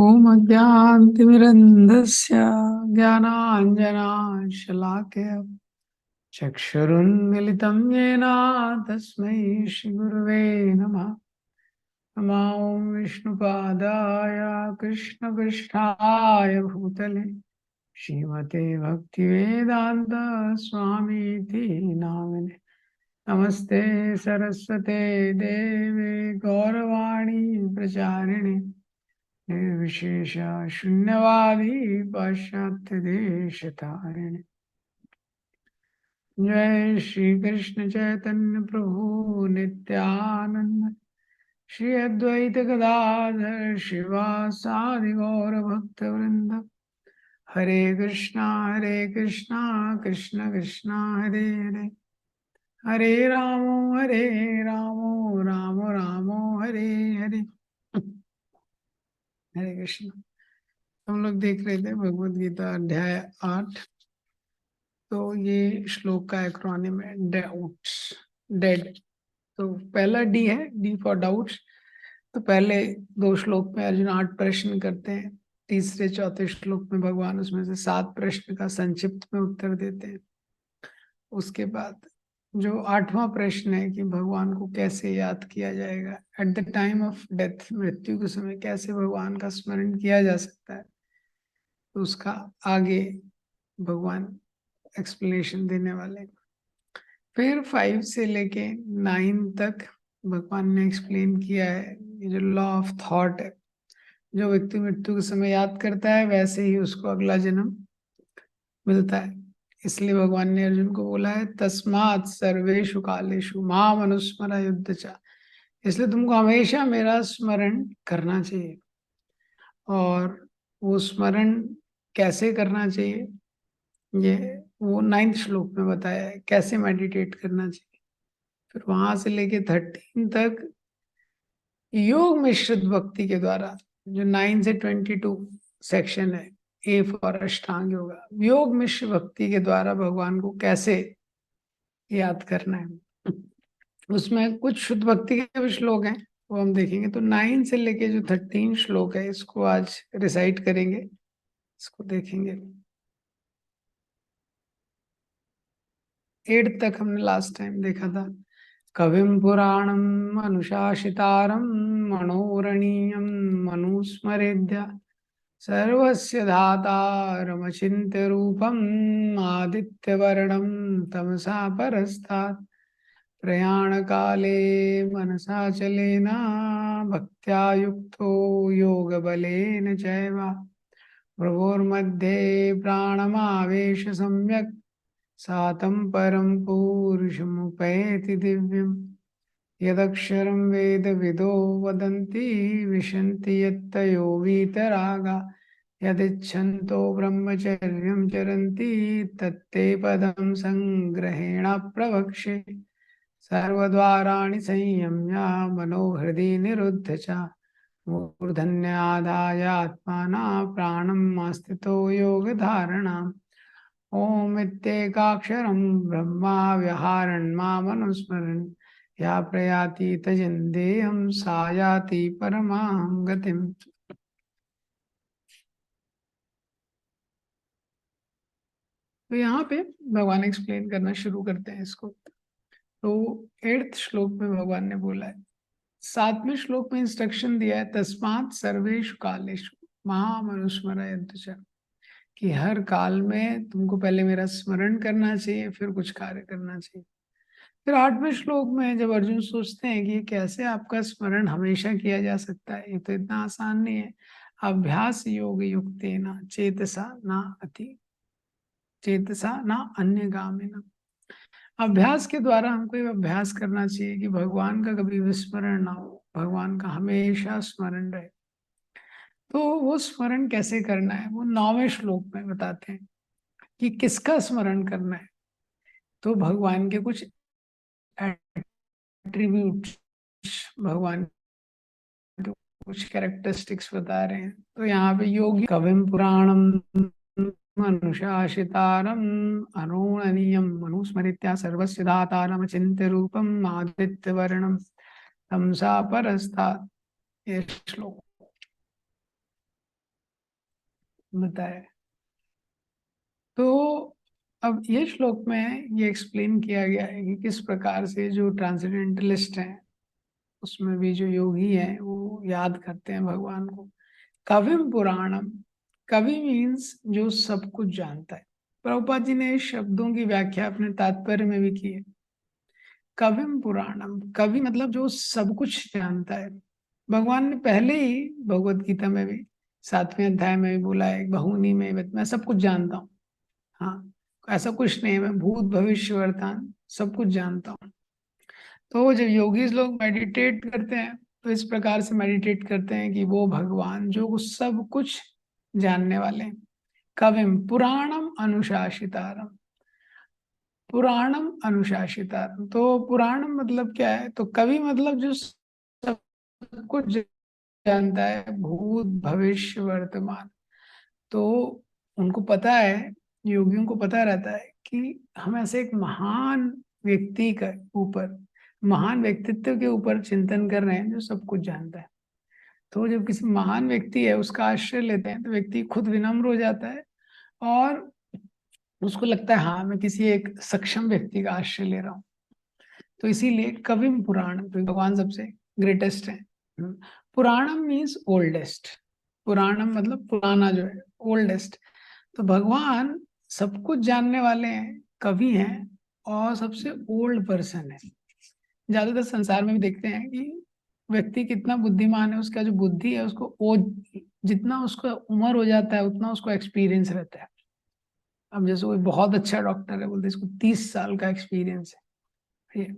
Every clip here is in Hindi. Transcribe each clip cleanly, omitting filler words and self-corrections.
ॐ अज्ञानतिमिरन्धस्य ज्ञानाञ्जनाशलाकया चक्षुरुन्मिलितं येन तस्मै श्रीगुरवे नमः। नमो विष्णुपादाय कृष्णपृष्ठाय भूतले श्रीमते भक्तिवेदान्त स्वामीति नामिने। नमस्ते सरस्वते देवे गौरवाणी प्रचारिणे निर्विशेष शून्यवादी पाश्चात्य देश तारिणे। जय श्री कृष्ण चैतन्य प्रभु नित्यानंद श्री अद्वैत गदाधर शिवासादि गौर भक्त वृंद। हरे कृष्णा कृष्ण कृष्णा हरे हरे, हरे रामो राम रामो हरे हरे। हरे कृष्ण। हम लोग देख रहे थे भगवद गीता अध्याय 8। तो ये श्लोक का एक्रोनिम है डाउट्स, डेड। तो पहला डी है, डी फॉर डाउट्स। तो पहले दो श्लोक में अर्जुन 8 प्रश्न करते हैं। तीसरे चौथे श्लोक में भगवान उसमें से 7 प्रश्न का संक्षिप्त में उत्तर देते हैं। उसके बाद जो 8वां प्रश्न है कि भगवान को कैसे याद किया जाएगा at the time of death, मृत्यु के समय कैसे भगवान का स्मरण किया जा सकता है, तो उसका आगे भगवान एक्सप्लेनेशन देने वाले। फिर 5 से लेके 9 तक भगवान ने एक्सप्लेन किया है ये जो लॉ ऑफ थॉट है। जो व्यक्ति मृत्यु के समय याद करता है वैसे ही उसको अगला जन्म मिलता है। इसलिए भगवान ने अर्जुन को बोला है तस्मात् सर्वेषु कालेषु माम अनुस्मर युद्ध चा। इसलिए तुमको हमेशा मेरा स्मरण करना चाहिए। और वो स्मरण कैसे करना चाहिए ये वो 9th श्लोक में बताया है, कैसे मेडिटेट करना चाहिए। फिर वहां से लेके 13 तक योग मिश्रित भक्ति के द्वारा, जो 9 से 22 सेक्शन है, ए फॉर अष्टांग योगा, योग मिश्र भक्ति के द्वारा भगवान को कैसे याद करना है। उसमें कुछ शुद्ध भक्ति के भी श्लोक हैं, वो हम देखेंगे। तो 9 से लेके जो 13 श्लोक है इसको आज रिसाइट करेंगे, इसको देखेंगे। 8 तक हमने लास्ट टाइम देखा था। कविं पुराणम् अनुशासितारं मनोरणीयं मनुस्मरेद्य सर्वस्य धातारमचिन्त्य रूपम् आदित्यवर्णं तमसा परस्तात् प्रयाणकाले मनसा चलेन भक्त्या युक्तो योगबलेन चैव प्रभोर्मध्ये प्राणमावेश सम्यक् सातं परं पुरुषमुपैति दिव्यम् यदक्षरं वेदविदो वदन्ति विशन्ति यत्तयो वीतरागा यदिच्छन्तो ब्रह्मचर्यं चरन्ति तत्ते पदं संग्रहेण प्रवक्ष्ये सर्वद्वाराणि संयम्य मनोहृदि निरुद्ध च मूर्धन्यादाय आत्माना प्राणम् आस्थितो योगधारणाम् ओम इत्येकाक्षरं ब्रह्मा व्यहारन् मामनुस्मरन् या प्रयाति तजिन्देहं सा याति परमां गतिम्। तो यहाँ पे भगवान एक्सप्लेन करना शुरू करते हैं इसको। तो 8th श्लोक में भगवान ने बोला है, 7वें श्लोक में इंस्ट्रक्शन दिया है तस्मात् सर्वेषु कालेषु माम अनुस्मरयन्तु च, कि हर काल में तुमको पहले मेरा स्मरण करना चाहिए फिर कुछ कार्य करना चाहिए। फिर 8वें श्लोक में जब अर्जुन सोचते हैं कि कैसे आपका स्मरण हमेशा किया जा सकता है, ये तो इतना आसान नहीं है। अभ्यास योग युक्तेन चेतसा ना अति चेतसा ना अन्य गामिना। अभ्यास के द्वारा हमको ये अभ्यास करना चाहिए कि भगवान का कभी विस्मरण ना हो, भगवान का हमेशा स्मरण रहे। तो वो स्मरण कैसे करना है वो 9वें श्लोक में बताते हैं कि किसका स्मरण करना है। तो भगवान के कुछ एट्रीब्यूट, भगवान के कुछ कैरेक्टरिस्टिक्स बता रहे हैं। तो यहाँ पे योगी कविम पुराणम अनुशासितारम अनुरणनीयम मनुस्मृत्या सर्वस्य दातारम चिन्त्य रूपम आदित्य वर्णम तमसा परस्तात्। ये श्लोक बताया। तो अब ये श्लोक में ये एक्सप्लेन किया गया है कि किस प्रकार से जो ट्रांसेंडेंटलिस्ट हैं उसमें भी जो योगी हैं वो याद करते हैं भगवान को। कविम पुराणम, कवि मीन्स जो सब कुछ जानता है। प्रभुपाद जी ने इस शब्दों की व्याख्या अपने तात्पर्य में भी की है। कविम पुराणम, कवि मतलब जो सब कुछ जानता है। भगवान ने पहले ही भगवत गीता में भी 7वें अध्याय में भी बोला है, बहुनी में मैं सब कुछ जानता हूँ। हाँ, ऐसा कुछ नहीं है, मैं भूत भविष्य वर्तमान सब कुछ जानता हूँ। तो जब योगी लोग मेडिटेट करते हैं तो इस प्रकार से मेडिटेट करते हैं कि वो भगवान जो सब कुछ जानने वाले हैं। कविम पुराणम अनुशासितारम, पुराणम अनुशासितारम, तो पुराणम मतलब क्या है, तो कवि मतलब जो सब कुछ जानता है, भूत भविष्य वर्तमान। तो उनको पता है, योगियों को पता रहता है कि हम ऐसे एक महान व्यक्ति का ऊपर, महान व्यक्तित्व के ऊपर चिंतन कर रहे हैं जो सब कुछ जानता है। तो जब किसी महान व्यक्ति है उसका आश्रय लेते हैं तो व्यक्ति खुद विनम्र हो जाता है और उसको लगता है हाँ मैं किसी एक सक्षम व्यक्ति का आश्रय ले रहा हूँ। तो इसीलिए कविम पुराण, तो भगवान सबसे ग्रेटेस्ट है। पुराणम मीन्स ओल्डेस्ट, पुराणम मतलब पुराना जो है, ओल्डेस्ट। तो भगवान सब कुछ जानने वाले हैं, कवि हैं और सबसे ओल्ड पर्सन है। ज्यादातर संसार में भी देखते हैं कि व्यक्ति कितना बुद्धिमान है, उसका जो बुद्धि है उसको वो जितना उसका उम्र हो जाता है उतना उसको एक्सपीरियंस रहता है। अब जैसे कोई बहुत अच्छा डॉक्टर है, बोलते हैं इसको 30 साल का एक्सपीरियंस है, ये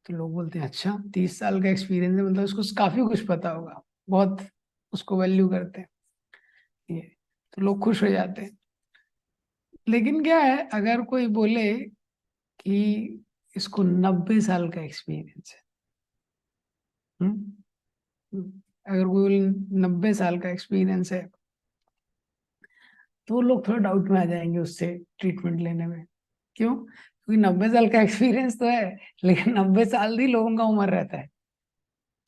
तो लोग बोलते हैं अच्छा 30 साल का एक्सपीरियंस है मतलब उसको काफी कुछ पता होगा, बहुत उसको वैल्यू करते हैं ये, तो लोग खुश हो जाते हैं। लेकिन क्या है, अगर कोई बोले कि इसको 90 साल का एक्सपीरियंस है, हम्म, अगर कोई 90 साल का एक्सपीरियंस है तो लोग थोड़ा डाउट में आ जाएंगे उससे ट्रीटमेंट लेने में। क्यों? क्योंकि 90 साल का एक्सपीरियंस तो है, लेकिन 90 साल ही लोगों का उम्र रहता है।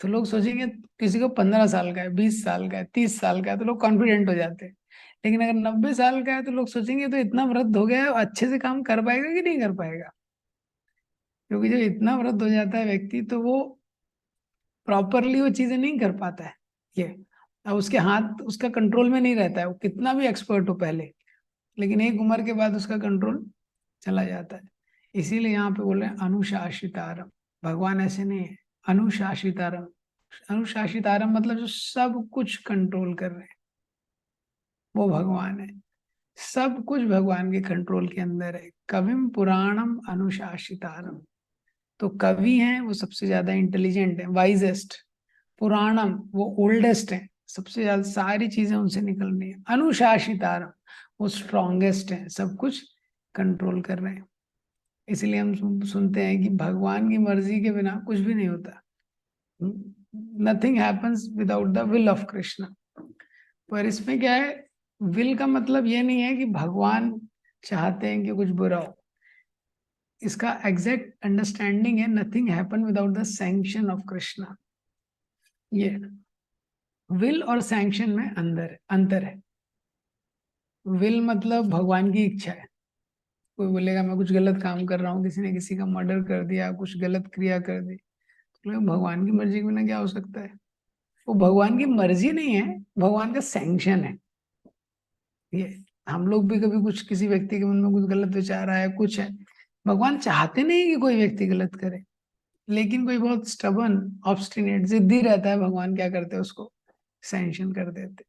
तो लोग सोचेंगे किसी को 15 साल का है, 20 साल का है, 30 साल का है, तो लोग कॉन्फिडेंट हो जाते हैं। लेकिन अगर 90 साल का है तो लोग सोचेंगे तो इतना वृद्ध हो गया है, अच्छे से काम कर पाएगा कि नहीं कर पाएगा। क्योंकि जब इतना वृद्ध हो जाता है व्यक्ति तो वो प्रॉपरली वो चीजें नहीं कर पाता है। ये अब उसके हाथ उसका कंट्रोल में नहीं रहता है, वो कितना भी एक्सपर्ट हो पहले, लेकिन एक उम्र के बाद उसका कंट्रोल चला जाता है। इसीलिए यहाँ पे बोल रहे हैं अनुशासितारम। भगवान ऐसे नहीं है, अनुशासितारम। अनुशासितारम मतलब जो सब कुछ कंट्रोल कर रहे हैं वो भगवान है। सब कुछ भगवान के कंट्रोल के अंदर है। कविम पुराणम अनुशासितारम, तो कवि हैं वो सबसे ज्यादा इंटेलिजेंट है, वाइजेस्ट। पुराणम वो ओल्डेस्ट है, सबसे ज्यादा सारी चीजें उनसे निकल रही है। अनुशासितारम वो स्ट्रॉन्गेस्ट है, सब कुछ कंट्रोल कर रहे हैं। इसलिए हम सुनते हैं कि भगवान की मर्जी के बिना कुछ भी नहीं होता। Nothing happens without the will of Krishna. पर इसमें क्या है, विल का मतलब ये नहीं है कि भगवान चाहते हैं कि कुछ बुरा हो। इसका एग्जैक्ट अंडरस्टैंडिंग है nothing happen without the sanction of Krishna. ये विल और सैंक्शन में अंतर है। विल मतलब भगवान की इच्छा है। कोई बोलेगा मैं कुछ गलत काम कर रहा हूँ, किसी ने किसी का मर्डर कर दिया, कुछ गलत क्रिया कर दी, तो भगवान की मर्जी के बिना क्या हो सकता है। वो भगवान की मर्जी नहीं है, भगवान का सैंक्शन है ये। हम लोग भी कभी कुछ किसी व्यक्ति के मन में कुछ गलत विचार आया, कुछ है, भगवान चाहते नहीं कि कोई व्यक्ति गलत करे, लेकिन कोई बहुत स्टबन ऑब्स्टिनेट जिद्दी रहता है, भगवान क्या करते हैं उसको सैंक्शन कर देते।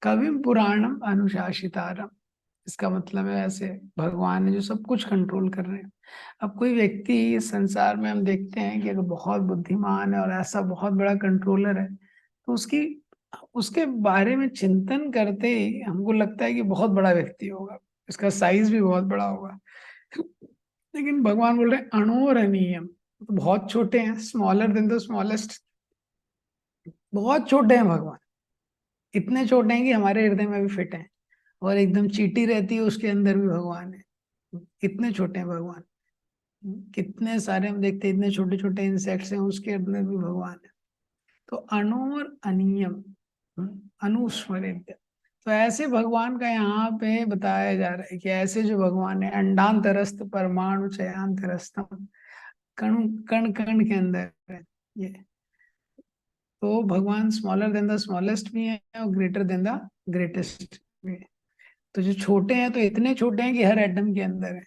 कविम पुराणम अनुशासितारम, इसका मतलब है ऐसे भगवान है जो सब कुछ कंट्रोल कर रहे हैं। अब कोई व्यक्ति इस संसार में हम देखते हैं कि अगर बहुत बुद्धिमान है और ऐसा बहुत बड़ा कंट्रोलर है तो उसकी उसके बारे में चिंतन करते ही हमको लगता है कि बहुत बड़ा व्यक्ति होगा, इसका साइज भी बहुत बड़ा होगा। लेकिन भगवान बोल रहे हैं अणोरणीयम, तो बहुत छोटे हैं, स्मॉलर देन द स्मॉलेस्ट। बहुत छोटे हैं भगवान, इतने छोटे हैं कि हमारे हृदय में भी फिट हैं। और एकदम चीटी रहती है उसके अंदर भी भगवान है, इतने छोटे हैं भगवान। कितने सारे हम देखते हैं, इतने छोटे छोटे इंसेक्ट्स हैं उसके अंदर भी भगवान है। तो अणोर अनियम, अनुस्मरित, तो ऐसे भगवान का यहाँ पे बताया जा रहा है कि ऐसे जो भगवान है, अंडांतरस्थ परमाणु चयांतरस्थम, कण कण कण के अंदर है ये। तो भगवान स्मॉलर देन द स्मॉलेस्ट भी है और ग्रेटर देन द ग्रेटेस्ट भी है। तो जो छोटे हैं तो इतने छोटे हैं कि हर एटम के अंदर है,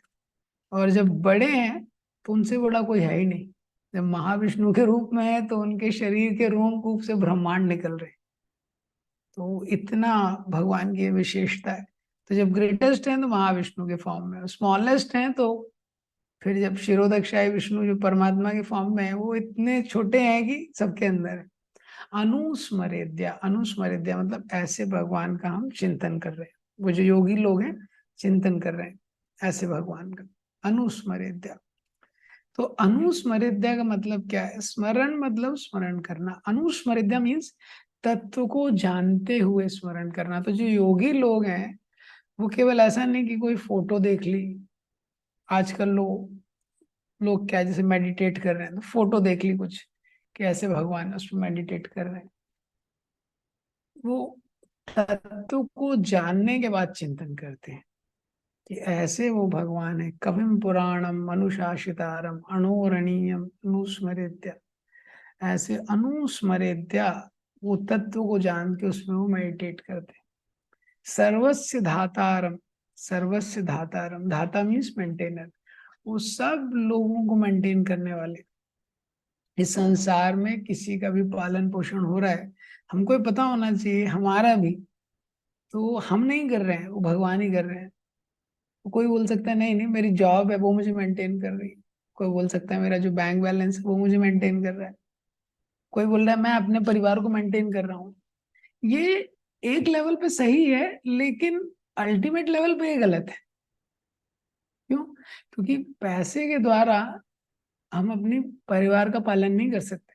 और जब बड़े हैं तो उनसे बड़ा कोई है ही नहीं। जब महाविष्णु के रूप में है तो उनके शरीर के रोमकूप से ब्रह्मांड निकल रहे। तो इतना भगवान की ये विशेषता है। तो जब ग्रेटेस्ट है तो महाविष्णु के फॉर्म में, स्मॉलेस्ट है तो फिर जब शिरोदक्षाई विष्णु जो परमात्मा के फॉर्म में है, वो इतने छोटे हैं कि सबके अंदर है। अनुस्मरेद्या, अनुस्मरेद्या मतलब ऐसे भगवान का हम चिंतन कर रहे हैं। वो जो योगी लोग हैं चिंतन कर रहे हैं ऐसे भगवान का, अनुस्मरेद्या। तो अनुस्मृत्या का मतलब क्या है? स्मरण मतलब स्मरण करना। अनुस्मृत्या मीन्स तत्व को जानते हुए स्मरण करना। तो जो योगी लोग हैं वो केवल ऐसा नहीं कि कोई फोटो देख ली। आजकल लोग क्या, जैसे मेडिटेट कर रहे हैं तो फोटो देख ली कुछ कि ऐसे भगवान है, उसमें मेडिटेट कर रहे हैं। वो तत्व को जानने के बाद चिंतन करते हैं कि ऐसे वो भगवान है। कविम पुराणम अनुशासितारम अणोरणीयम अनुस्मृत्या, ऐसे अनुस्मरेद्या, वो तत्व को जान के उसमें वो मेडिटेट करते हैं। सर्वस्य धातारम, सर्वस्य धातारम, धाता मीन्स मेंटेनर, वो सब लोगों को मेंटेन करने वाले। इस संसार में किसी का भी पालन पोषण हो रहा है, हमको ये पता होना चाहिए हमारा भी। तो हम नहीं कर रहे हैं, वो भगवान ही कर रहे हैं। कोई बोल सकता है नहीं नहीं मेरी जॉब है वो मुझे मेंटेन कर रही है। कोई बोल सकता है मेरा जो बैंक बैलेंस है वो मुझे मेंटेन कर रहा है। कोई बोल रहा है मैं अपने परिवार को मेंटेन कर रहा हूँ। ये एक लेवल पे सही है, लेकिन अल्टीमेट लेवल पे ये गलत है। क्यों? क्योंकि पैसे के द्वारा हम अपनी परिवार का पालन नहीं कर सकते।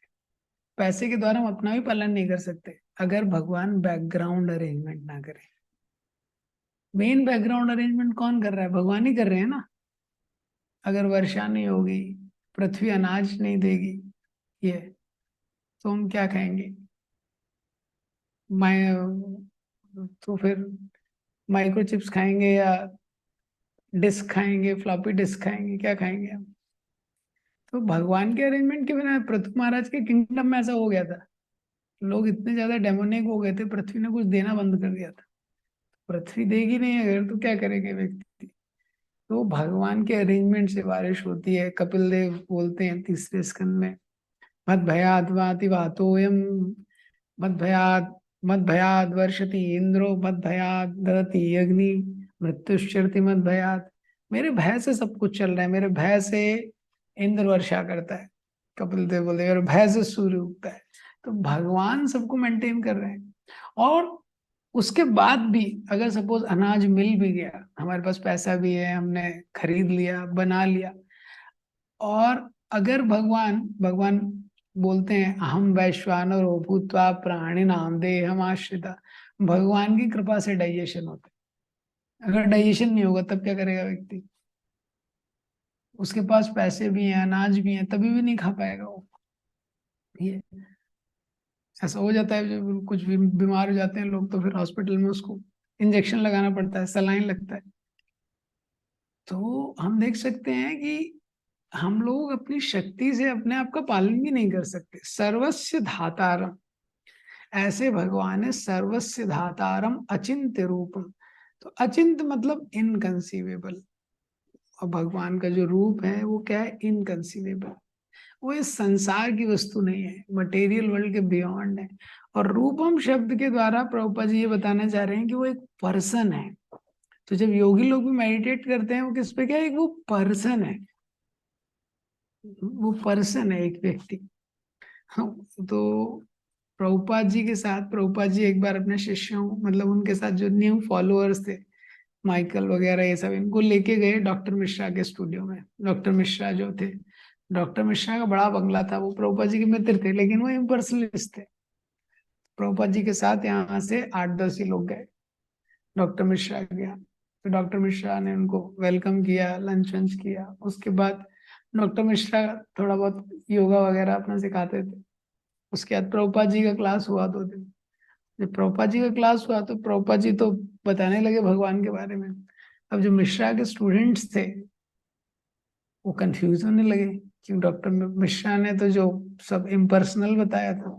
पैसे के द्वारा हम अपना भी पालन नहीं कर सकते अगर भगवान बैकग्राउंड अरेंजमेंट ना करे। मेन बैकग्राउंड अरेंजमेंट कौन कर रहा है? भगवान ही कर रहे हैं ना। अगर वर्षा नहीं होगी, पृथ्वी अनाज नहीं देगी, ये तो हम क्या खाएंगे? मैं तो फिर माइक्रो चिप्स खाएंगे या डिस्क खाएंगे, फ्लॉपी डिस्क खाएंगे, क्या खाएंगे हम? तो भगवान के अरेंजमेंट के बिना पृथ्वी महाराज के किंगडम में ऐसा हो गया था। लोग इतने ज्यादा डेमोनिक हो गए थे, पृथ्वी ने कुछ देना बंद कर दिया था। पृथ्वी देगी नहीं अगर तो क्या करेंगे व्यक्ति? तो भगवान के अरेंजमेंट से बारिश होती है। कपिल देव बोलते हैं तीसरे स्कंद में, मद भयाद वाति वातोयम, मद भयाद, मद भयाद वर्षति इंद्रो, मद भयाद दहति अग्नि, मृत्युश्चरति मद भयाद। मेरे भय से सब कुछ चल रहा है, मेरे भय से इंद्र वर्षा करता है। कपिल देव बोलते हैं मेरे भय से सूर्य उगता है। तो भगवान सबको मेंटेन कर रहे हैं। और उसके बाद भी अगर सपोज अनाज मिल भी गया, हमारे पास पैसा भी है, हमने खरीद लिया, बना लिया, और अगर भगवान भगवान बोलते हैं अहम वैश्वानरो भूत्वा प्राणिनाम देहम आश्रिता, भगवान की कृपा से डाइजेशन होता है। अगर डाइजेशन नहीं होगा तब क्या करेगा व्यक्ति? उसके पास पैसे भी हैं, अनाज भी है, तभी भी नहीं खा पाएगा वो। ये ऐसा हो जाता है जब कुछ भी बीमार हो जाते हैं लोग, तो फिर हॉस्पिटल में उसको इंजेक्शन लगाना पड़ता है, सलाइन लगता है। तो हम देख सकते हैं कि हम लोग अपनी शक्ति से अपने आप का पालन भी नहीं कर सकते। सर्वस्य धातारम, ऐसे भगवान है सर्वस्य धातारम अचिंत्य रूपम। तो अचिंत मतलब इनकंसीवेबल, और भगवान का जो रूप है वो क्या है? इनकंसीवेबल। वो इस संसार की वस्तु नहीं है, मटेरियल वर्ल्ड के बियॉन्ड है। और रूपम शब्द के द्वारा प्रभुपाद जी ये बताना चाह रहे हैं कि वो एक पर्सन है। तो जब योगी लोग भी मेडिटेट करते हैं वो किस पे क्या है? वो पर्सन है, वो पर्सन है, एक व्यक्ति। हाँ, तो प्रभुपाद जी के साथ, प्रभुपाद जी एक बार अपने शिष्यों, मतलब उनके साथ जो न्यू फॉलोअर्स थे, माइकल वगैरह ये सब, इनको लेके गए डॉक्टर मिश्रा के स्टूडियो में। डॉक्टर मिश्रा जो थे, डॉक्टर मिश्रा का बड़ा बंगला था, वो प्रभुपाद जी के मित्र थे लेकिन वो इम्पर्सनलिस्ट थे। प्रभुपाद जी के साथ यहाँ से 8-10 ही लोग गए डॉक्टर मिश्रा के यहाँ। तो डॉक्टर मिश्रा ने उनको वेलकम किया, लंच वंच किया। उसके बाद डॉक्टर मिश्रा थोड़ा बहुत योगा वगैरह अपना सिखाते थे। उसके बाद प्रभुपाद जी का क्लास हुआ 2 दिन। जब प्रभुपाद जी का क्लास हुआ तो प्रभुपाद जी तो बताने लगे भगवान के बारे में। अब जो मिश्रा के स्टूडेंट्स थे वो कंफ्यूज होने लगे, क्योंकि डॉक्टर मिश्रा ने तो जो सब इम्पर्सनल बताया था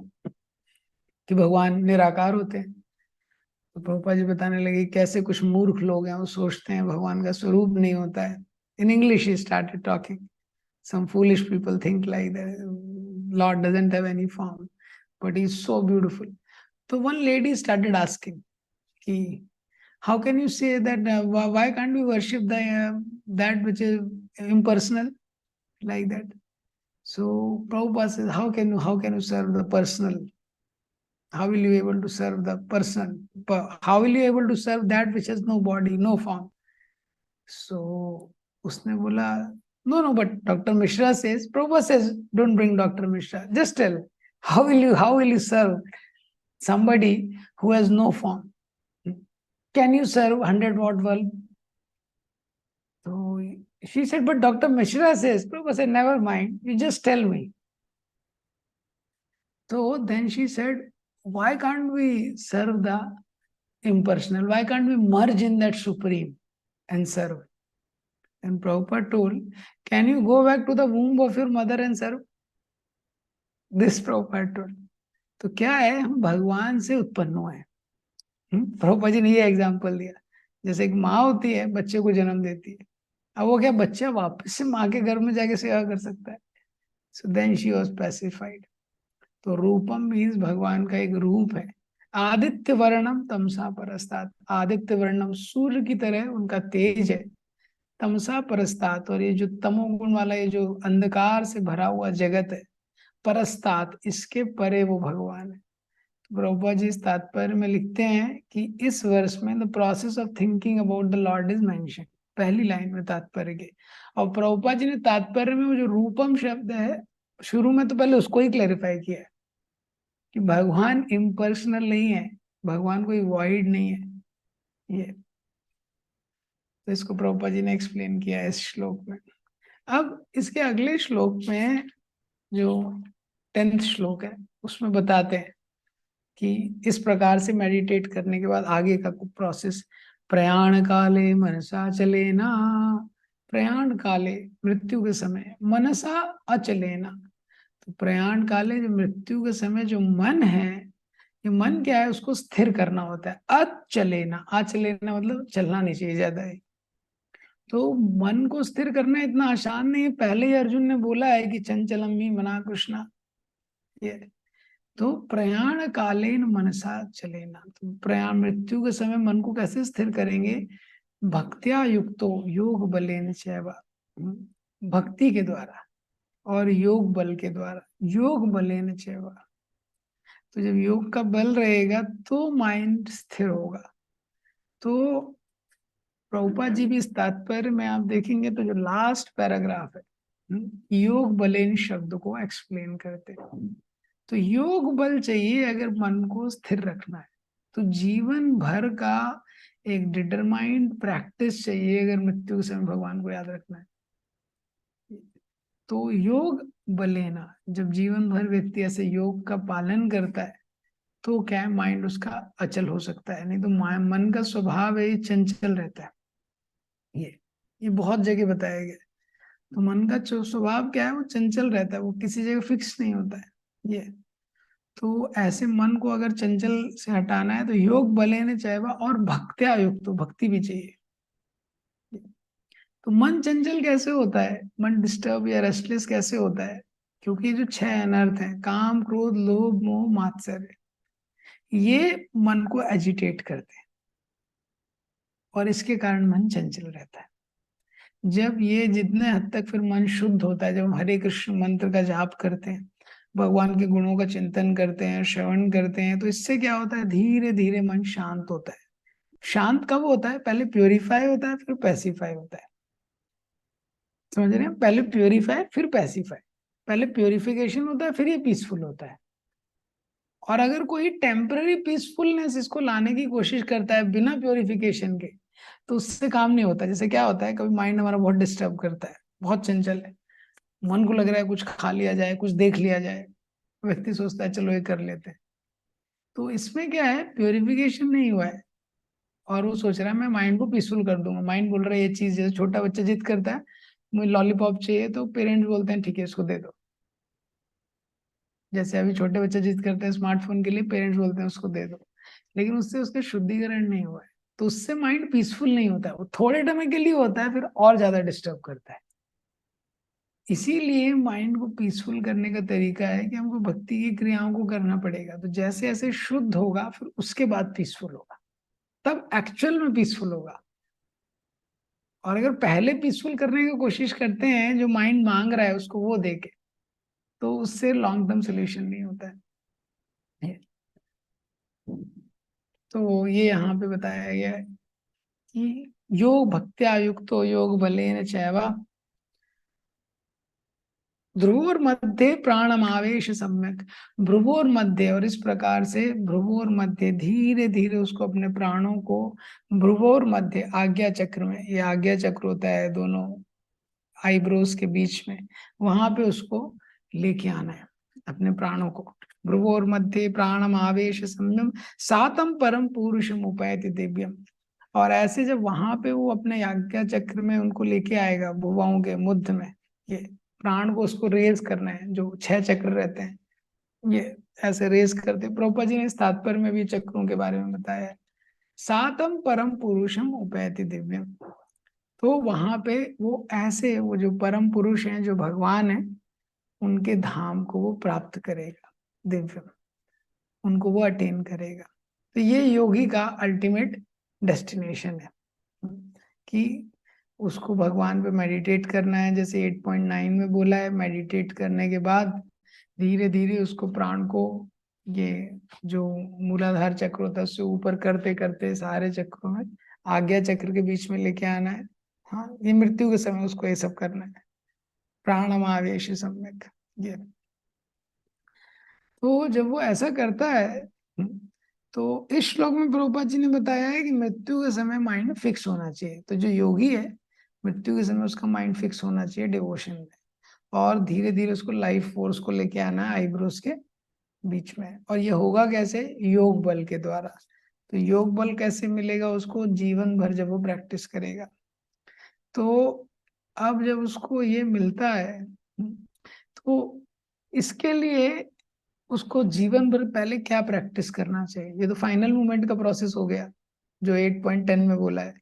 कि भगवान निराकार होते हैं। तो प्रभुपाद जी बताने लगे कैसे कुछ मूर्ख लोग हैं वो सोचते हैं भगवान का स्वरूप नहीं होता है। In English he started talking, some foolish people think like that Lord doesn't have any form but he's so beautiful. So one lady started asking ki, how can you say that why can't we worship the that which is impersonal like that? So Prabhupada says, how can you serve the personal? How will you able to serve the person? How will you able to serve that which has no body, no form? So उसने बोला, no, but Dr. Mishra says, Prabhupada says, don't bring Dr. Mishra. Just tell, how will you serve somebody who has no form? Can you serve 100-watt bulb? So she said, but Dr. Mishra says, Prabhupada said, never mind, you just tell me. So then she said, why can't we serve the impersonal? Why can't we merge in that supreme and serve? And Prabhupada told, can you go back to the womb of your mother and serve? This Prabhupada told. तो क्या है, हम भगवान से उत्पन्न हुए हैं। प्रभुपाद जी ने ये एग्जाम्पल दिया, जैसे एक माँ होती है बच्चे को जन्म देती है, अब वो क्या बच्चा वापस से माँ के घर में जाके सेवा कर सकता है? So then she was pacified. तो रूपम मीन्स भगवान का एक रूप है। आदित्य वर्णम तमसा परस्तात्, आदित्य वर्णम सूर्य की तरह उनका तेज है। तमसा परस्तात्, और ये जो तमोगुण वाला ये जो अंधकार से भरा हुआ जगत है, परस्तात् इसके परे वो भगवान है। तो प्रभुपाद जी इस तात्पर्य में लिखते हैं कि इस वर्ष में the process of thinking about the Lord is mention, पहली लाइन में तात्पर्य के। और प्रभुपाद जी ने तात्पर्य में वो जो रूपम शब्द है शुरू में तो पहले उसको ही क्लेरिफाई किया है कि भगवान इम्पर्सनल नहीं है, भगवान कोई वॉइड नहीं है ये। तो इसको प्रभुपाद जी ने एक्सप्लेन किया है इस श्लोक में। अब इसके अगले श्लोक में जो 10th श्लोक है उसमें बताते हैं कि इस प्रकार से मेडिटेट करने के बाद आगे का प्रोसेस। प्रयाण काले मनसा चलेना, प्रयाण काले मृत्यु के समय मनसा अचलेना। तो प्रयाण काले जो मृत्यु के समय जो मन है, ये मन क्या है, उसको स्थिर करना होता है। अचलेना, अचलेना मतलब चलना नहीं चाहिए ज्यादा है। तो मन को स्थिर करना इतना आसान नहीं है। पहले ही अर्जुन ने बोला है कि चंचलम ही मना कृष्णा, ये तो प्रयाण कालीन मनसा चलेना। तो प्रयाण मृत्यु के समय मन को कैसे स्थिर करेंगे? भक्त्या युक्तो योग बलेन चैव, भक्ति के द्वारा और योग बल के द्वारा, योग बलेन चैव। तो जब योग का बल रहेगा तो माइंड स्थिर होगा। तो प्रभुपाद जी भी इस तात्पर्य में आप देखेंगे तो जो लास्ट पैराग्राफ है योग बलेन शब्द को एक्सप्लेन करते हैं। तो योग बल चाहिए अगर मन को स्थिर रखना है, तो जीवन भर का एक डिटरमाइंड प्रैक्टिस चाहिए अगर मृत्यु के समय भगवान को याद रखना है। तो योग बलेना, जब जीवन भर व्यक्ति ऐसे योग का पालन करता है तो क्या है, माइंड उसका अचल हो सकता है। नहीं तो मन का स्वभाव है ये चंचल रहता है। ये बहुत जगह बताया गया। तो मन का जो स्वभाव क्या है वो चंचल रहता है, वो किसी जगह फिक्स नहीं होता है ये। तो ऐसे मन को अगर चंचल से हटाना है तो योग बलेने चाहिए, और भक्त्या युक्त, तो भक्ति भी चाहिए। तो मन चंचल कैसे होता है, मन डिस्टर्ब या रेस्टलेस कैसे होता है? क्योंकि जो 6 अनर्थ हैं, काम क्रोध लोभ मोह मात्सर्य, ये मन को एजिटेट करते हैं और इसके कारण मन चंचल रहता है। जब ये जितने हद तक फिर मन शुद्ध होता है, जब हम हरे कृष्ण मंत्र का जाप करते हैं, भगवान के गुणों का चिंतन करते हैं, श्रवण करते हैं, तो इससे क्या होता है, धीरे धीरे मन शांत होता है। शांत कब होता है? पहले प्योरीफाई होता है फिर पैसिफाई होता है। समझ रहे हैं? पहले प्योरीफाई फिर पैसिफाई, पहले प्योरिफिकेशन होता है फिर ये पीसफुल होता है। और अगर कोई टेम्पररी पीसफुलनेस इसको लाने की कोशिश करता है बिना प्योरिफिकेशन के, तो उससे काम नहीं होता। जैसे क्या होता है, कभी माइंड हमारा बहुत डिस्टर्ब करता है, बहुत चंचल है, मन को लग रहा है कुछ खा लिया जाए, कुछ देख लिया जाए, व्यक्ति सोचता है चलो ये कर लेते हैं, तो इसमें क्या है, प्योरिफिकेशन नहीं हुआ है, और वो सोच रहा है मैं माइंड को पीसफुल कर दूंगा। माइंड बोल रहा है ये चीज, जैसे छोटा बच्चा जिद करता है मुझे लॉलीपॉप चाहिए, तो पेरेंट्स बोलते हैं ठीक है इसको दे दो। जैसे अभी छोटे बच्चे जिद करते हैं स्मार्टफोन के लिए, पेरेंट्स बोलते हैं उसको दे दो, लेकिन उससे उसका शुद्धिकरण नहीं हुआ है, तो उससे माइंड पीसफुल नहीं होता है, वो थोड़े समय के लिए होता है, फिर और ज्यादा डिस्टर्ब करता है। इसीलिए माइंड को पीसफुल करने का तरीका है कि हमको भक्ति की क्रियाओं को करना पड़ेगा, तो जैसे जैसे शुद्ध होगा फिर उसके बाद पीसफुल होगा, तब एक्चुअल में पीसफुल होगा। और अगर पहले पीसफुल करने की कोशिश करते हैं, जो माइंड मांग रहा है उसको वो दे के, तो उससे लॉन्ग टर्म सोल्यूशन नहीं होता है। तो ये यहाँ पे बताया गया है कि योग भक्त्या युक्तो योग बलेन चैवा ध्रुवोर मध्य प्राणमावेश सम्यक। भ्रुवोर मध्य, और इस प्रकार से भ्रुवोर मध्य धीरे धीरे उसको अपने प्राणों को भ्रुवोर मध्य आज्ञा चक्र में, ये आज्ञा चक्र होता है दोनों आईब्रोज के बीच में, वहां पे उसको लेके आना है अपने प्राणों को। भ्रुवोर मध्य प्राणम आवेश सम्यम सातम परम पुरुषम उपैति दिव्यम। और ऐसे जब वहां पे वो अपने आज्ञा चक्र में उनको लेके आएगा, भुवाओं के मुद्ध में, ये प्राण को उसको रेज करना है, जो 6 चक्र रहते हैं ये ऐसे रेज करते। प्रभुपाद जी ने इस तात्पर्य में भी चक्रों के बारे में बताया है। सातम परम पुरुषम उपैति दिव्यम। तो वहां पे वो ऐसे, वो जो परम पुरुष हैं, जो भगवान है, उनके धाम को वो प्राप्त करेगा, दिव्य, उनको वो अटेन करेगा। तो ये योगी का अल्टीमेट डेस्टिनेशन है कि उसको भगवान पे मेडिटेट करना है, जैसे 8.9 में बोला है। मेडिटेट करने के बाद धीरे धीरे उसको प्राण को, ये जो मूलाधार चक्र होता है उससे ऊपर करते करते सारे चक्रों में आज्ञा चक्र के बीच में लेके आना है। हाँ, ये मृत्यु के समय उसको ये सब करना है, प्राणमावेश सम्यक। ये तो जब वो ऐसा करता है, तो इस श्लोक में प्रभुपाद जी ने बताया है कि मृत्यु के समय माइंड फिक्स होना चाहिए। तो जो योगी है, मृत्यु के समय उसका माइंड फिक्स होना चाहिए डिवोशन में, और धीरे धीरे उसको लाइफ फोर्स को लेके आना है आईब्रोज के बीच में। और ये होगा कैसे? योग बल के द्वारा। तो योग बल कैसे मिलेगा उसको? जीवन भर जब वो प्रैक्टिस करेगा। तो अब जब उसको ये मिलता है, तो इसके लिए उसको जीवन भर पहले क्या प्रैक्टिस करना चाहिए? ये तो फाइनल मूवमेंट का प्रोसेस हो गया जो 8.10 में बोला है।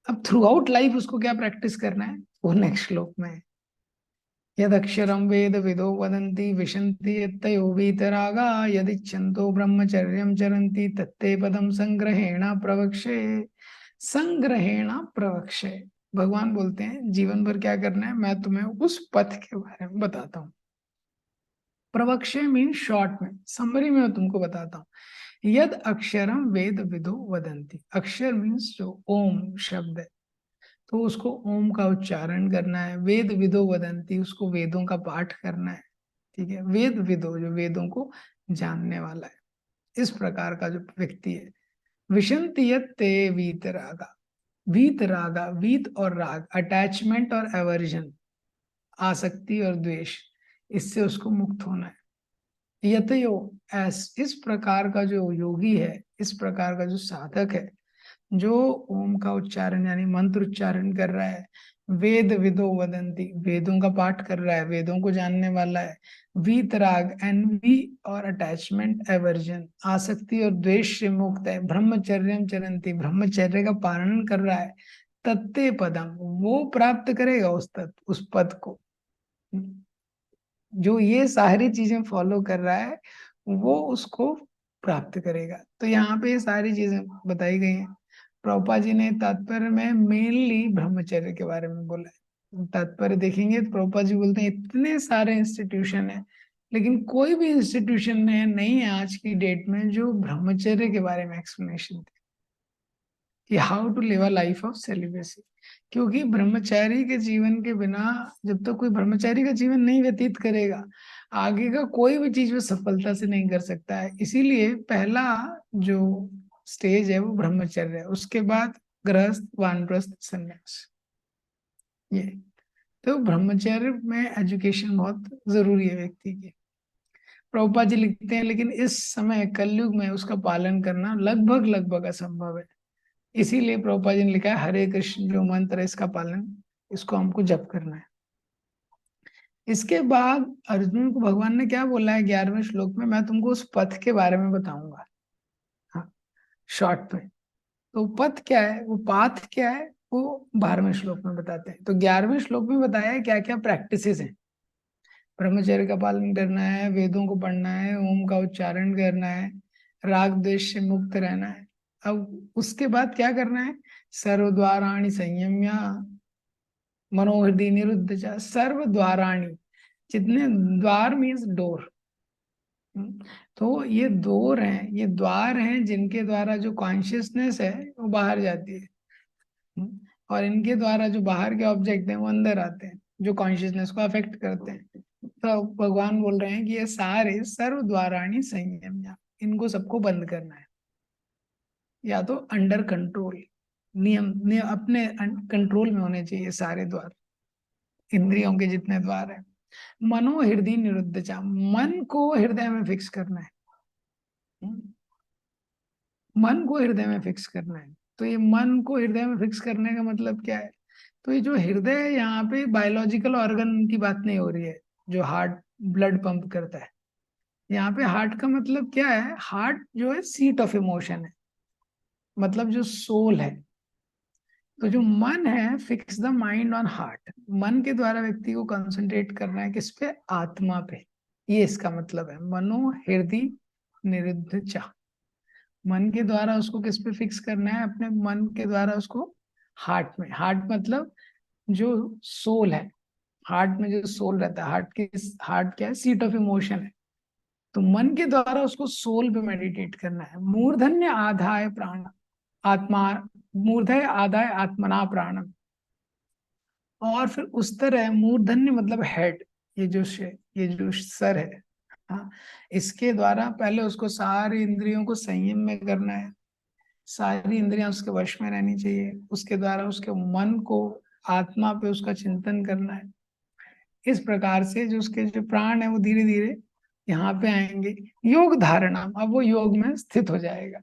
अब थ्रू आउट लाइफ उसको क्या प्रैक्टिस करना है, वो नेक्स्ट श्लोक में है। यदक्षरं वेद विदो वदन्ति विशन्ति यत्तयो वीतरागा यदिच्छन्तो ब्रह्मचर्यं चरन्ति तत्ते पदं संग्रहेण प्रवक्षे। संग्रहेण प्रवक्षे, भगवान बोलते हैं जीवन भर क्या करना है, मैं तुम्हें उस पथ के बारे में बताता हूँ। प्रवक्षे मीन शॉर्ट में, समरी में मैं तुमको बताता हूँ। यद अक्षरम वेद विदो वदंती, अक्षर मीन्स जो ओम शब्द है, तो उसको ओम का उच्चारण करना है। वेद विदो वदंती, उसको वेदों का पाठ करना है। ठीक है, वेद विदो जो वेदों को जानने वाला है, इस प्रकार का जो व्यक्ति है। विशंति ते वीतरागा, वीतरागा, वीत और राग, अटैचमेंट और एवर्जन, आसक्ति और द्वेष, इससे उसको मुक्त होना है। यतयो, इस प्रकार का जो योगी है, इस प्रकार का जो साधक है, जो ओम का उच्चारण यानी मंत्र उच्चारण कर रहा है, वेद विदो वदंती, वेदों का पाठ कर रहा है, वेदों को जानने वाला है, वीतराग एनवी और अटैचमेंट एवर्जन, आसक्ति और द्वेष से मुक्त है, ब्रह्मचर्यम चरंती, ब्रह्मचर्य का पालन कर रहा है, तत्ते पदम, वो प्राप्त करेगा उस पद को। जो ये सारी चीजें फॉलो कर रहा है वो उसको प्राप्त करेगा। तो यहाँ पे ये सारी चीजें बताई गई हैं। प्रभुपाद जी ने तात्पर्य में मेनली ब्रह्मचर्य के बारे में बोला है। तात्पर्य देखेंगे तो प्रभुपाद जी बोलते हैं इतने सारे इंस्टीट्यूशन है, लेकिन कोई भी इंस्टीट्यूशन ने नहीं है आज की डेट में जो ब्रह्मचर्य के बारे में एक्सप्लेनेशन दे कि how to live a life of celibacy. क्योंकि ब्रह्मचारी के जीवन के बिना, जब तक कोई ब्रह्मचारी का जीवन नहीं व्यतीत करेगा, आगे का कोई भी चीज वो सफलता से नहीं कर सकता है। इसीलिए पहला जो स्टेज है वो ब्रह्मचर्य है, उसके बाद गृहस्थ, वानप्रस्थ, संन्यास। ये तो ब्रह्मचर्य में एजुकेशन बहुत जरूरी है व्यक्ति की। प्रभुपाद जी लिखते हैं लेकिन इस समय कलयुग में उसका पालन करना लगभग लगभग असंभव है। इसीलिए प्रभुपाद जी ने लिखा है हरे कृष्ण जो मंत्र है इसका पालन, इसको हमको जप करना है। इसके बाद अर्जुन को भगवान ने क्या बोला है 11वें श्लोक में, मैं तुमको उस पथ के बारे में बताऊंगा। हाँ, शॉर्ट में। तो पथ क्या है, वो पाथ क्या है, वो 12वें श्लोक में बताते हैं। तो 11वें श्लोक में बताया है क्या क्या प्रैक्टिसेस हैं। ब्रह्मचर्य का पालन करना है, वेदों को पढ़ना है, ओम का उच्चारण करना है, राग द्वेष से मुक्त रहना है। अब उसके बाद क्या करना है, सर्वद्वाराणि संयम्य मनोहृदय निरुद्ध च। सर्वद्वाराणि, जितने द्वार मीन्स डोर। तो ये डोर हैं, ये द्वार हैं जिनके द्वारा जो कॉन्शियसनेस है वो बाहर जाती है। हम्म, और इनके द्वारा जो बाहर के ऑब्जेक्ट हैं वो अंदर आते हैं, जो कॉन्शियसनेस को अफेक्ट करते हैं। तो भगवान बोल रहे हैं कि ये सारे सर्व द्वाराणी संयम, इनको सबको बंद करना है, या तो अंडर कंट्रोल, नियम अपने कंट्रोल में होने चाहिए सारे द्वार, इंद्रियों के जितने द्वार है। मनो हृदय निरुद्ध चा, मन को हृदय में फिक्स करना है। हम्म, मन को हृदय में फिक्स करना है। तो ये मन को हृदय में फिक्स करने का मतलब क्या है, तो ये जो हृदय है यहाँ पे बायोलॉजिकल ऑर्गन की बात नहीं हो रही है, जो हार्ट ब्लड पंप करता है। यहाँ पे हार्ट का मतलब क्या है, हार्ट जो है सीट ऑफ इमोशन है, मतलब जो सोल है। तो जो मन है, fix the mind on heart, मन के द्वारा व्यक्ति को कंसंट्रेट करना है, किस पे, आत्मा पे। ये इसका मतलब है मनो हृदय निरुद्ध चा। मन के द्वारा उसको किस पे फिक्स करना है, अपने मन के द्वारा उसको हार्ट में। हार्ट मतलब जो सोल है, हार्ट में जो सोल रहता है, हार्ट क्या है, सीट ऑफ इमोशन है। तो मन के द्वारा उसको सोल पे मेडिटेट करना है। मूर्धन्य आधाय प्राण आत्मा, मूर्धय आधाय आत्मना प्राणम। और फिर उस तरह मूर्धन्य मतलब हेड, ये जो सर है, हाँ, इसके द्वारा पहले उसको सारी इंद्रियों को संयम में करना है, सारी इंद्रियां उसके वश में रहनी चाहिए। उसके द्वारा उसके मन को आत्मा पे उसका चिंतन करना है। इस प्रकार से जो उसके जो प्राण है वो धीरे धीरे यहाँ पे आएंगे, योग धारणा, अब वो योग में स्थित हो जाएगा।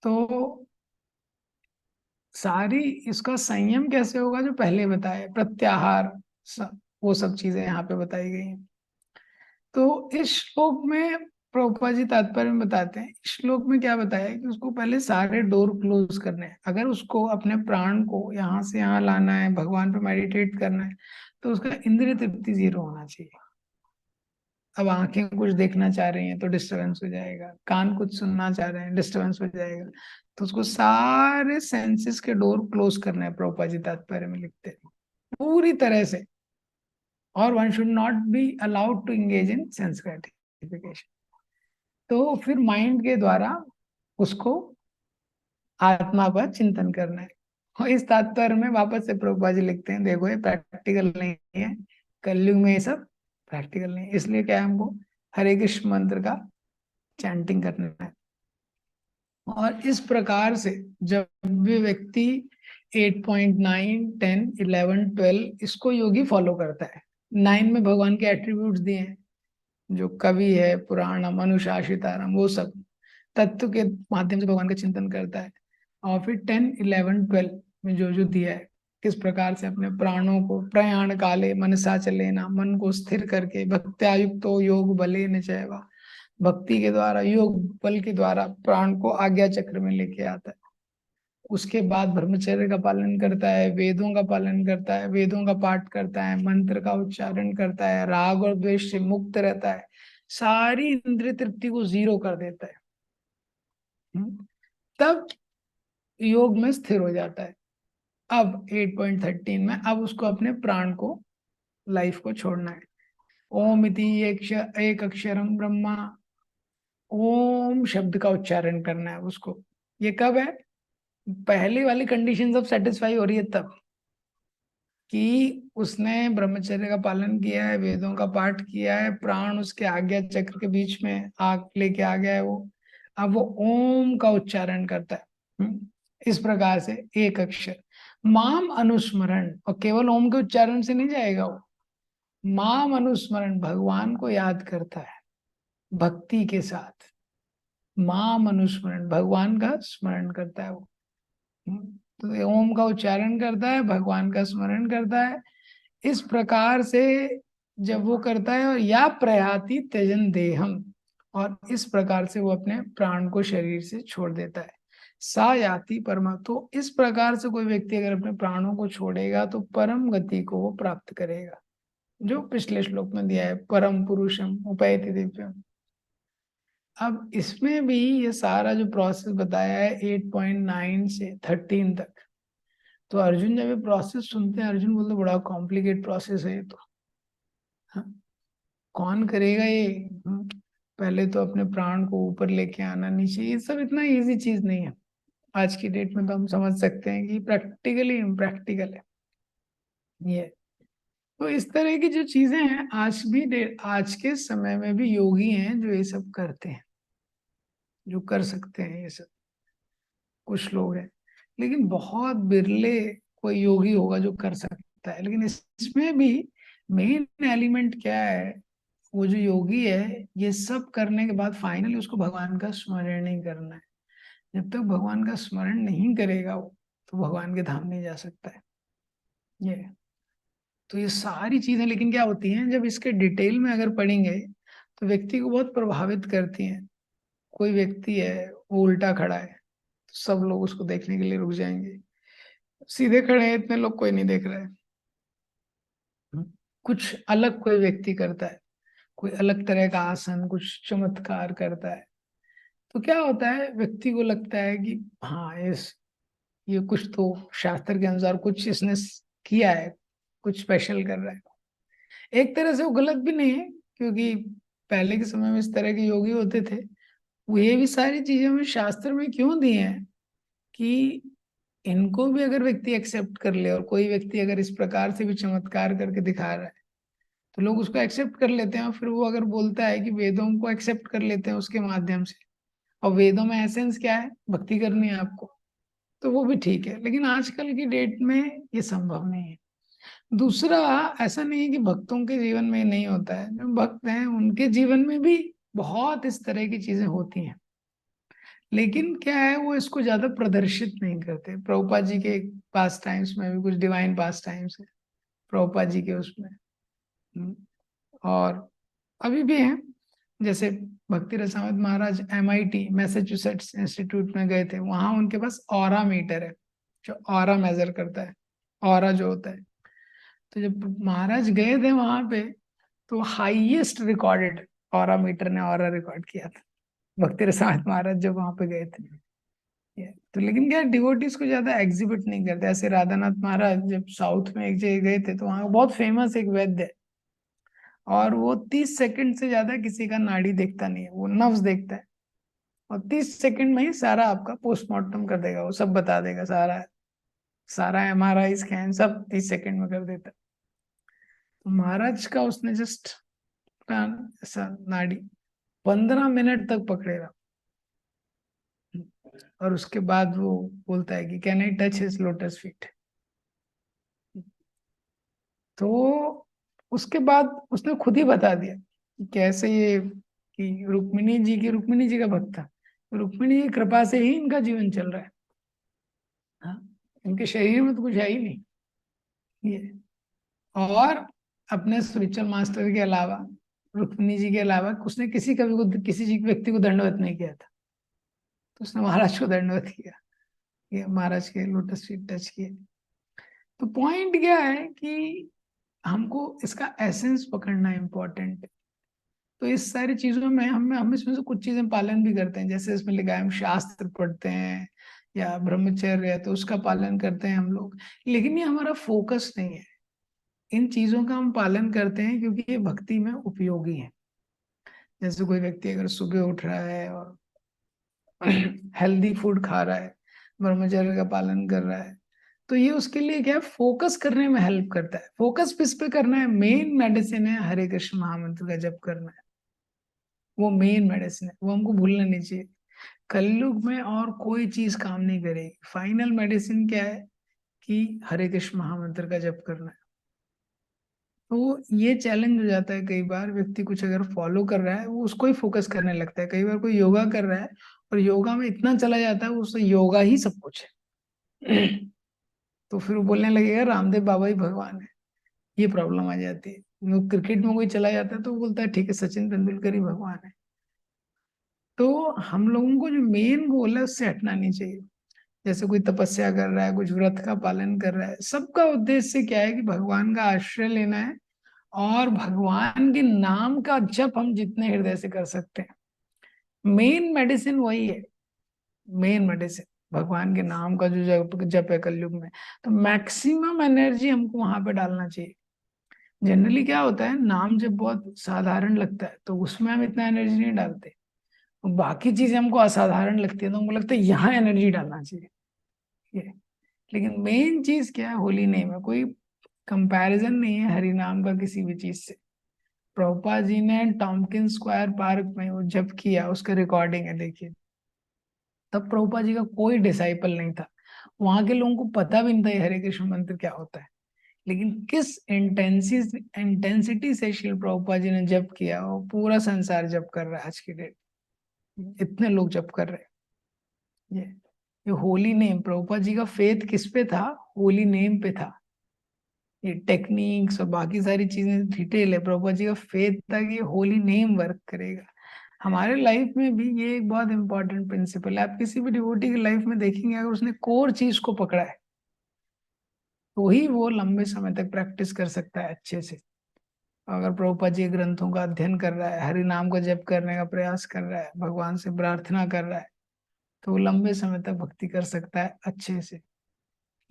तो सारी इसका संयम कैसे होगा, जो पहले बताए प्रत्याहार, वो सब चीजें यहाँ पे बताई गई हैं। तो इस श्लोक में प्रभुपाद जी तात्पर्य में बताते हैं, इस श्लोक में क्या बताया है कि उसको पहले सारे डोर क्लोज करने हैं। अगर उसको अपने प्राण को यहाँ से यहाँ लाना है, भगवान पे मेडिटेट करना है, तो उसका इंद्रिय तृप्ति 0 होना चाहिए। अब आंखें कुछ देखना चाह रही हैं तो डिस्टरबेंस हो जाएगा, कान कुछ सुनना चाह रहे हैं डिस्टरबेंस हो जाएगा। तो उसको सारे सेंसेस के डोर क्लोज करना है, प्रभुपाद जी तात्पर्य में लिखते हैं, पूरी तरह से। और one should not be allowed to engage in sense gratification. तो फिर माइंड के द्वारा उसको आत्मा पर चिंतन करना है। और इस तात्पर्य में वापस से प्रभुपाद जी लिखते हैं, देखो ये प्रैक्टिकल नहीं है, कलयुग में ये सब प्रैक्टिकल नहीं है, इसलिए क्या है, हमको हरे कृष्ण मंत्र का चैंटिंग करना है। और इस प्रकार से जब भी व्यक्ति 8.9 10 11 12 इसको योगी फॉलो करता है, 9 में भगवान के एट्रीब्यूट्स दिए हैं, जो कवि है, पुराणम, अनुशासितारम, वो सब तत्व के माध्यम से भगवान का चिंतन करता है। और फिर 10 11 12 में जो जो दिया है, किस प्रकार से अपने प्राणों को प्रयाण काले मनसा चलेना, मन को स्थिर करके भक्त्यायुक्तो योग बले न चैवा, भक्ति के द्वारा, योग बल के द्वारा प्राण को आज्ञा चक्र में लेके आता है। उसके बाद ब्रह्मचर्य का पालन करता है, वेदों का पालन करता है, वेदों का पाठ करता है, मंत्र का उच्चारण करता है, राग और द्वेष से मुक्त रहता है, सारी इंद्रिय तृप्ति को 0 कर देता है। तब योग में स्थिर हो जाता है। अब 8.13 में अब उसको अपने प्राण को, लाइफ को छोड़ना है। ओम इति एक अक्षरम ब्रह्मा, ओम शब्द का उच्चारण करना है उसको। ये कब है, पहली वाली कंडीशन जब सेटिस्फाई हो रही है तब, कि उसने ब्रह्मचर्य का पालन किया है, वेदों का पाठ किया है, प्राण उसके आज्ञा चक्र के बीच में आग लेके आ गया है वो, अब वो ओम का उच्चारण करता है। इस प्रकार से एक अक्षर माम अनुस्मरण, और केवल ओम के उच्चारण से नहीं जाएगा वो, माम अनुस्मरण भगवान को याद करता है। भक्ति के साथ माम अनुस्मरण, भगवान का स्मरण करता है वो। तो ये ओम का उच्चारण करता है, भगवान का स्मरण करता है। इस प्रकार से जब वो करता है, और या प्रयाति त्यजन देहम, और इस प्रकार से वो अपने प्राण को शरीर से छोड़ देता है। सा याति परमा, तो इस प्रकार से कोई व्यक्ति अगर अपने प्राणों को छोड़ेगा तो परम गति को वो प्राप्त करेगा, जो पिछले श्लोक में दिया है, परम पुरुषम उपैति दिव्यम। अब इसमें भी ये सारा जो प्रोसेस बताया है 8.9 से 13 तक, तो अर्जुन जब ये प्रोसेस सुनते हैं, अर्जुन बोलते बड़ा कॉम्प्लिकेट प्रोसेस है ये तो। हाँ, कौन करेगा ये? पहले तो अपने प्राण को ऊपर लेके आना, नीचे, ये सब इतना इजी चीज नहीं है। आज की डेट में तो हम समझ सकते हैं कि प्रैक्टिकली इम्प्रैक्टिकल है ये। तो इस तरह की जो चीजें हैं, आज के समय में भी योगी हैं जो ये सब करते हैं, जो कर सकते हैं ये सब। कुछ लोग हैं, लेकिन बहुत बिरले कोई योगी होगा जो कर सकता है। लेकिन इसमें भी मेन एलिमेंट क्या है? वो जो योगी है, ये सब करने के बाद फाइनली उसको भगवान का स्मरण नहीं करना है। जब तक भगवान का स्मरण नहीं करेगा वो, तो भगवान के धाम नहीं जा सकता है ये। तो ये सारी चीजें लेकिन क्या होती हैं, जब इसके डिटेल में अगर पढ़ेंगे तो व्यक्ति को बहुत प्रभावित करती हैं। कोई व्यक्ति है, वो उल्टा खड़ा है, तो सब लोग उसको देखने के लिए रुक जाएंगे। सीधे खड़े हैं, इतने लोग कोई नहीं देख रहा है। कुछ अलग कोई व्यक्ति करता है, कोई अलग तरह का आसन, कुछ चमत्कार करता है, तो क्या होता है, व्यक्ति को लगता है कि हाँ, ये कुछ तो शास्त्र के अनुसार कुछ इसने किया है, कुछ स्पेशल कर रहा है। एक तरह से वो गलत भी नहीं है, क्योंकि पहले के समय में इस तरह के योगी होते थे। वो ये भी सारी चीजें हमें शास्त्र में क्यों दी हैं कि इनको भी अगर व्यक्ति एक्सेप्ट कर ले, और कोई व्यक्ति अगर इस प्रकार से भी चमत्कार करके दिखा रहा है, तो लोग उसको एक्सेप्ट कर लेते हैं। और फिर वो अगर बोलता है कि वेदों को एक्सेप्ट कर लेते हैं उसके माध्यम से, और वेदों में एसेंस क्या है, भक्ति करनी है आपको, तो वो भी ठीक है। लेकिन आजकल की डेट में ये संभव नहीं है। दूसरा, ऐसा नहीं है कि भक्तों के जीवन में नहीं होता है, जो भक्त हैं उनके जीवन में भी बहुत इस तरह की चीजें होती हैं। लेकिन क्या है, वो इसको ज्यादा प्रदर्शित नहीं करते। प्रभुपाद जी के पास टाइम्स में भी कुछ डिवाइन पास टाइम्स है, प्रभुपाद जी के उसमें। हम्म, और अभी भी हैं। जैसे भक्ति रसामत महाराज MIT मैसेच्यूसेट्स इंस्टीट्यूट में गए थे, वहां उनके पास ऑरा मीटर है, जो ऑरा मेजर करता है, ऑरा जो होता है। तो जब महाराज गए थे वहां पे, तो हाईएस्ट रिकॉर्डेड ऑरा मीटर ने ऑरा रिकॉर्ड किया था, भक्ति रसामत महाराज जब वहां पे गए थे तो। लेकिन क्या, डिवोटीज को ज्यादा एग्जिबिट नहीं करते। ऐसे राधानाथ महाराज जब साउथ में एक जगह गए थे, तो वहां बहुत फेमस एक वैद्य है, और वो 30 सेकंड से ज्यादा किसी का नाड़ी देखता नहीं है, वो नब्ज देखता है। और 30 सेकंड में ही सारा आपका पोस्टमार्टम कर देगा, वो सब बता देगा, सारा सारा MRI स्कैन सब 30 सेकंड में कर देता है। तो महाराज का उसने जस्ट ऐसा नाड़ी 15 मिनट तक पकड़ेगा, और उसके बाद वो बोलता है कि can I touch his lotus feet. तो उसके बाद उसने खुद ही बता दिया कि कैसे ये, कि रुक्मिणी जी का भक्त था, रुक्मिणी की कृपा से ही इनका जीवन चल रहा है। हाँ, इनके शरीर में तो कुछ है ही नहीं ये। और अपने स्पिरिचुअल मास्टर के अलावा, रुक्मिणी जी के अलावा, उसने किसी कवि को, किसी जी व्यक्ति को दंडवत नहीं किया था। तो उसने महाराज को दंडवत किया, ये महाराज के लोटस फीट टच किए। तो पॉइंट क्या है कि हमको इसका एसेंस पकड़ना इम्पोर्टेंट है। तो इस सारी चीजों में हम इसमें से कुछ चीजें पालन भी करते हैं। जैसे इसमें लिखा है हम शास्त्र पढ़ते हैं, या ब्रह्मचर्य है तो उसका पालन करते हैं हम लोग। लेकिन ये हमारा फोकस नहीं है। इन चीजों का हम पालन करते हैं क्योंकि ये भक्ति में उपयोगी है। जैसे कोई व्यक्ति अगर सुबह उठ रहा है और हेल्दी फूड खा रहा है, ब्रह्मचर्य का पालन कर रहा है, तो ये उसके लिए क्या है, फोकस करने में हेल्प करता है। फोकस किस पे करना है? मेन मेडिसिन है हरे कृष्ण महामंत्र का जप करना है। वो मेन मेडिसिन है, वो हमको भूलना नहीं चाहिए। कलयुग में और कोई चीज काम नहीं करेगी। फाइनल मेडिसिन क्या है? कि हरे कृष्ण महामंत्र का जप करना है। तो ये चैलेंज हो जाता है कई बार, व्यक्ति कुछ अगर फॉलो कर रहा है वो उसको ही फोकस करने लगता है। कई बार कोई योगा कर रहा है और योगा में इतना चला जाता है उससे योगा ही सब कुछ है। तो फिर वो बोलने लगेगा रामदेव बाबा ही भगवान है। ये प्रॉब्लम आ जाती है। वो क्रिकेट में कोई चला जाता है तो वो बोलता है ठीक है सचिन तेंदुलकर ही भगवान है। तो हम लोगों को जो मेन गोल है उससे हटना नहीं चाहिए। जैसे कोई तपस्या कर रहा है, कुछ व्रत का पालन कर रहा है, सबका उद्देश्य क्या है कि भगवान का आश्रय लेना है और भगवान के नाम का जप हम जितने हृदय से कर सकते हैं। मेन मेडिसिन वही है, मेन मेडिसिन भगवान के नाम का जो जप जप है कलयुग में। तो मैक्सिमम एनर्जी हमको वहां पे डालना चाहिए। जनरली क्या होता है, नाम जब बहुत साधारण लगता है तो उसमें हम इतना एनर्जी नहीं डालते, बाकी चीजें हमको असाधारण लगती है तो हमको लगता है यहाँ एनर्जी डालना चाहिए ये। लेकिन मेन चीज क्या है, होली नेम है। कोई कंपैरिजन नहीं है हरि नाम का किसी भी चीज से। प्रभुपाद जी ने टॉम्किन स्क्वायर पार्क में वो जब किया, उसका रिकॉर्डिंग है देखिए। तब प्रभुपाद जी का कोई डिसाइपल नहीं था, वहां के लोगों को पता भी नहीं था ये हरे कृष्ण मंत्र क्या होता है। लेकिन किस इंटेंसिटी से शिल प्रभुपाद जी ने जप किया, वो पूरा संसार जप कर रहा है आज की डेट। इतने लोग जप कर रहे हैं ये होली नेम। प्रभुपाद जी का फेथ किस पे था, होली नेम पे था। ये टेक्निक्स और बाकी सारी चीजें डिटेल है, प्रभुपाद जी का फेथ था कि होली नेम वर्क करेगा। हमारे लाइफ में भी ये एक बहुत इंपॉर्टेंट प्रिंसिपल है। आप किसी भी डिवोटी की लाइफ में देखेंगे, अगर उसने कोर चीज को पकड़ा है तो ही वो लंबे समय तक प्रैक्टिस कर सकता है अच्छे से। अगर प्रभुपाद जी ग्रंथों का अध्ययन कर रहा है, हरि नाम का जप करने का प्रयास कर रहा है, भगवान से प्रार्थना कर रहा है, तो वो लंबे समय तक भक्ति कर सकता है अच्छे से।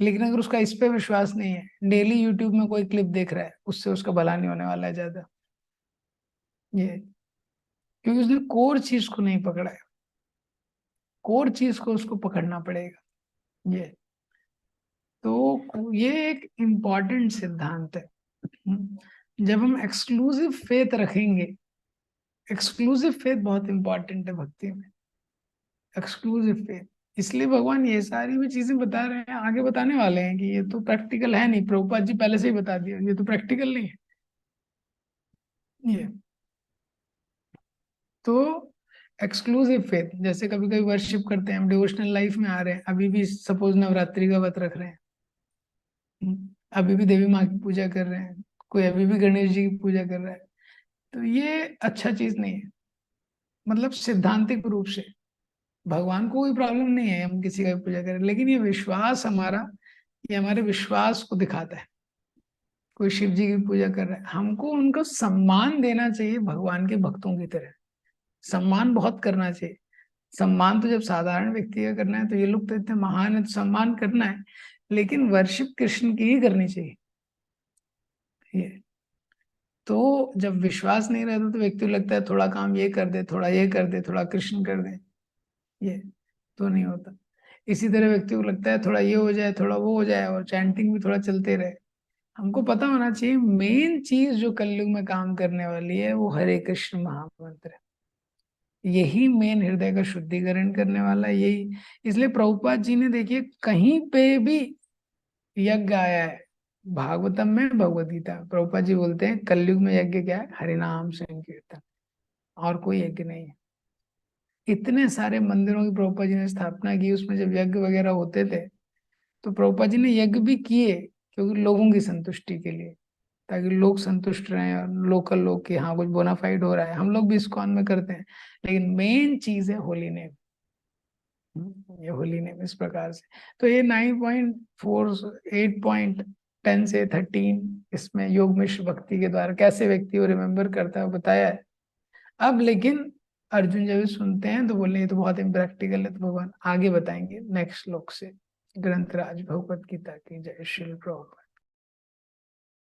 लेकिन अगर उसका इस पे विश्वास नहीं है, डेली यूट्यूब में कोई क्लिप देख रहा है, उससे उसका भला नहीं होने वाला है ज्यादा ये। क्योंकि उसने कोर चीज को नहीं पकड़ा है, कोर चीज को उसको पकड़ना पड़ेगा ये। तो ये एक इम्पॉर्टेंट सिद्धांत है। जब हम एक्सक्लूसिव फेथ रखेंगे, एक्सक्लूसिव फेथ बहुत इंपॉर्टेंट है भक्ति में, एक्सक्लूसिव फेथ। इसलिए भगवान ये सारी भी चीजें बता रहे हैं, आगे बताने वाले हैं कि ये तो प्रैक्टिकल है नहीं। प्रभुपाद जी पहले से ही बता दिया ये तो प्रैक्टिकल नहीं है ये। तो एक्सक्लूसिव फेथ, जैसे कभी कभी वर्शिप करते हैं हम, डिवोशनल लाइफ में आ रहे हैं, अभी भी सपोज नवरात्रि का व्रत रख रहे हैं, अभी भी देवी माँ की पूजा कर रहे हैं, कोई अभी भी गणेश जी की पूजा कर रहा है, तो ये अच्छा चीज नहीं है। मतलब सिद्धांतिक रूप से भगवान को कोई प्रॉब्लम नहीं है हम किसी का भी पूजा करें, लेकिन ये विश्वास हमारा, ये हमारे विश्वास को दिखाता है। कोई शिव जी की पूजा कर रहा है, हमको उनको सम्मान देना चाहिए भगवान के भक्तों की तरह। सम्मान बहुत करना चाहिए। सम्मान तो जब साधारण व्यक्ति का करना है तो ये लोग तो इतने महान है तो सम्मान करना है, लेकिन वर्शिप कृष्ण की ही करनी चाहिए ये। तो जब विश्वास नहीं रहता तो व्यक्ति को लगता है थोड़ा काम ये कर दे, थोड़ा ये कर दे, थोड़ा कृष्ण कर दे, ये तो नहीं होता। इसी तरह व्यक्ति को लगता है थोड़ा ये हो जाए, थोड़ा वो हो जाए, और चैंटिंग भी थोड़ा चलते रहे। हमको पता होना चाहिए मेन चीज जो कलयुग में काम करने वाली है वो हरे कृष्ण महामंत्र है। यही मेन हृदय का शुद्धिकरण करने वाला है यही। इसलिए प्रभुपाद जी ने देखिए कहीं पे भी यज्ञ आया है, भागवतम में, भगवद गीता में, प्रभुपाद जी बोलते हैं कलयुग में यज्ञ क्या है, हरिनाम संकीर्तन, और कोई यज्ञ नहीं है। इतने सारे मंदिरों की प्रभुपाद जी ने स्थापना की, उसमें जब यज्ञ वगैरह होते थे तो प्रभुपाद जी ने यज्ञ भी किए, क्योंकि लोगों की संतुष्टि के लिए, ताकि लोग संतुष्ट रहें और लोकल लोग कि हाँ कुछ बोनाफाइड हो रहा है। हम लोग भी इस्कॉन में करते हैं, लेकिन मेन चीज है होली नेम। ये होली नेम इस प्रकार से। तो ये 9.4 8.10 से 13 इसमें योग मिश्र भक्ति के द्वारा कैसे व्यक्ति को रिमेम्बर करता है वो बताया है। अब लेकिन अर्जुन जब ये सुनते हैं तो बोले ये तो बहुत इम्प्रैक्टिकल है, तो भगवान आगे बताएंगे नेक्स्ट श्लोक से। ग्रंथराज भगवत गीता की जय। श्री प्रभुपाद।